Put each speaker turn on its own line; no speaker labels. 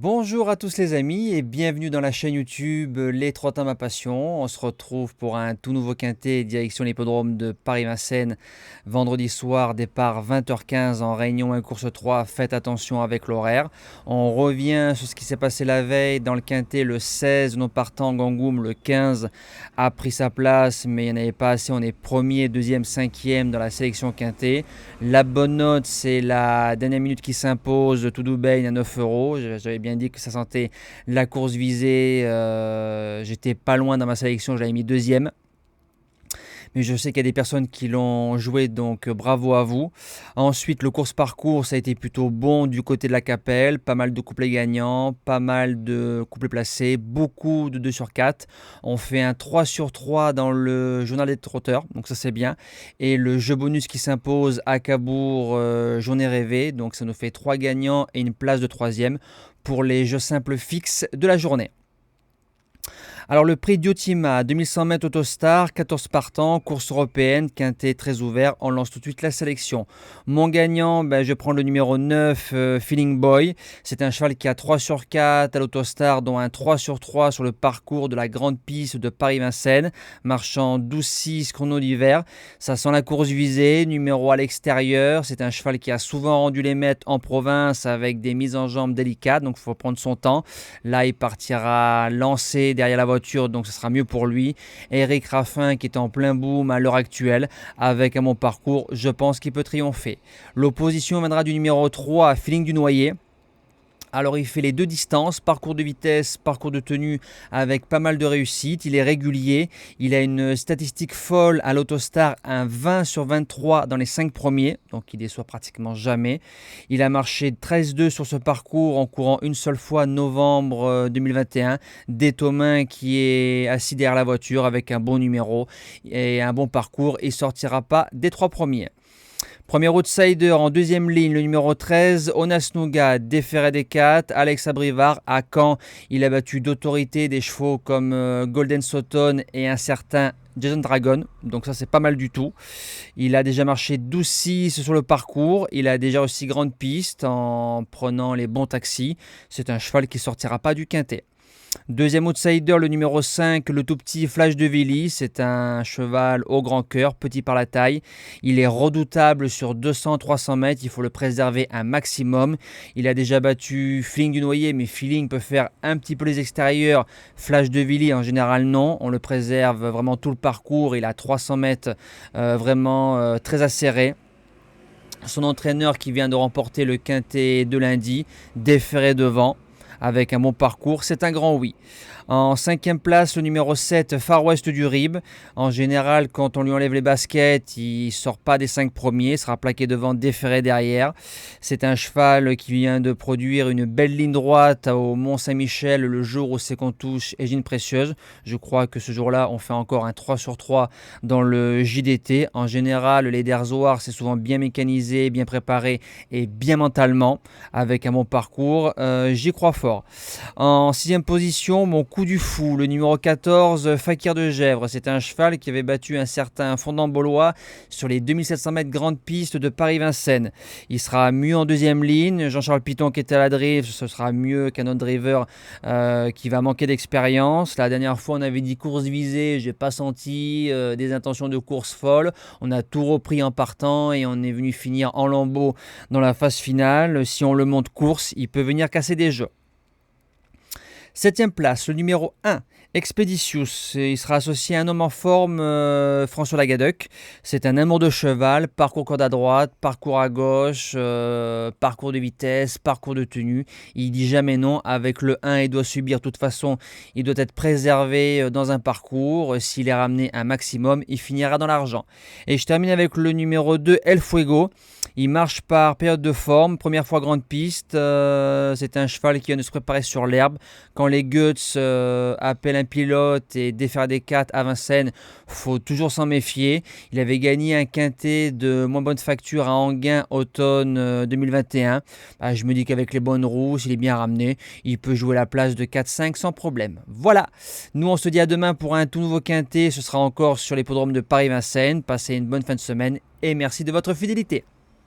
Bonjour à tous les amis et bienvenue dans la chaîne YouTube Les Trottins ma passion. On se retrouve pour un tout nouveau quintet direction l'hippodrome de Paris-Vincennes vendredi soir, départ 20h15 en Réunion 1 course 3. Faites attention avec l'horaire. On revient sur ce qui s'est passé la veille dans le quintet. Le 16, non partant Gangoum, le 15 a pris sa place mais il n'y en avait pas assez. On est premier, deuxième, cinquième dans la sélection quintet. La bonne note, c'est la dernière minute qui s'impose, Tout Dubaï à 9 euros. J'avais bien dit que ça sentait la course visée. J'étais pas loin dans ma sélection, je l'avais mis deuxième. Mais je sais qu'il y a des personnes qui l'ont joué, donc bravo à vous. Ensuite, le course-parcours, ça a été plutôt bon du côté de la Capelle. Pas mal de couplets gagnants, pas mal de couplets placés, beaucoup de 2 sur 4. On fait un 3 sur 3 dans le journal des trotteurs, donc ça c'est bien. Et le jeu bonus qui s'impose à Cabourg, journée rêvée. Donc ça nous fait 3 gagnants et une place de troisième pour les jeux simples fixes de la journée. Alors le prix Diotima, 2100 mètres Autostar, 14 partants, course européenne, quintet très ouvert, on lance tout de suite la sélection. Mon gagnant, je prends le numéro 9, Feeling Boy. C'est un cheval qui a 3 sur 4 à l'Autostar, dont un 3 sur 3 sur le parcours de la grande piste de Paris-Vincennes, marchant 12-6 chrono d'hiver. Ça sent la course visée, numéro à l'extérieur. C'est un cheval qui a souvent rendu les mètres en province avec des mises en jambes délicates, donc il faut prendre son temps. Là, il partira lancé derrière la voiture, donc ce sera mieux pour lui. Eric Raffin qui est en plein boom à l'heure actuelle, avec un bon parcours, je pense qu'il peut triompher. L'opposition viendra du numéro 3, Feeling du Noyer. Alors il fait les deux distances, parcours de vitesse, parcours de tenue avec pas mal de réussite. Il est régulier, il a une statistique folle à l'Autostar, un 20 sur 23 dans les 5 premiers, donc il déçoit pratiquement jamais. Il a marché 13-2 sur ce parcours en courant une seule fois novembre 2021. Détomain qui est assis derrière la voiture avec un bon numéro et un bon parcours, il ne sortira pas des 3 premiers. Premier outsider en deuxième ligne, le numéro 13, Onas Nougat, déféré des 4, Alex Abrivard. À Caen, il a battu d'autorité des chevaux comme Golden Sutton et un certain Jason Dragon, donc ça c'est pas mal du tout. Il a déjà marché 12-6 sur le parcours, il a déjà aussi grande piste en prenant les bons taxis. C'est un cheval qui sortira pas du quintet. Deuxième outsider, le numéro 5, le tout petit Flash de Villy. C'est un cheval au grand cœur, petit par la taille. Il est redoutable sur 200-300 mètres, il faut le préserver un maximum. Il a déjà battu Feeling du Noyer, mais Feeling peut faire un petit peu les extérieurs. Flash de Villy, en général, non. On le préserve vraiment tout le parcours. Il a 300 mètres vraiment très acéré. Son entraîneur qui vient de remporter le quintet de lundi, déféré devant avec un bon parcours, c'est un grand oui. En cinquième place, le numéro 7, Far West du Rib. En général, quand on lui enlève les baskets, il ne sort pas des 5 premiers, sera plaqué devant, déféré derrière. C'est un cheval qui vient de produire une belle ligne droite au Mont-Saint-Michel le jour où c'est qu'on touche Égine Précieuse. Je crois que ce jour-là, on fait encore un 3 sur 3 dans le JDT. En général, les Derzoirs, c'est souvent bien mécanisé, bien préparé et bien mentalement, avec un bon parcours. J'y crois fort. En sixième position, mon coup du fou, le numéro 14, Fakir de Gèvres. C'est un cheval qui avait battu un certain Fondant Baulois sur les 2700 mètres grande piste de Paris-Vincennes. Il sera mieux en deuxième ligne. Jean-Charles Piton qui était à la drive, ce sera mieux qu'un autre driver qui va manquer d'expérience. La dernière fois, on avait dit course visée, j'ai pas senti des intentions de course folle. On a tout repris en partant et on est venu finir en lambeaux dans la phase finale. Si on le monte course, il peut venir casser des jeux. Septième place, le numéro 1, Expeditious. Il sera associé à un homme en forme, François Lagadec. C'est un amour de cheval, parcours corde à droite, parcours à gauche, parcours de vitesse, parcours de tenue. Il dit jamais non. Avec le 1, il doit subir. De toute façon, il doit être préservé dans un parcours. S'il est ramené un maximum, il finira dans l'argent. Et je termine avec le numéro 2, El Fuego. Il marche par période de forme, première fois grande piste. C'est un cheval qui vient de se préparer sur l'herbe. Quand les Guts appellent un pilote et défaire des 4 à Vincennes, faut toujours s'en méfier. Il avait gagné un quintet de moins bonne facture à Anguin automne 2021. Je me dis qu'avec les bonnes roues, s'il est bien ramené, il peut jouer la place de 4-5 sans problème. Voilà, nous on se dit à demain pour un tout nouveau quintet. Ce sera encore sur l'hippodrome de Paris-Vincennes. Passez une bonne fin de semaine et merci de votre fidélité.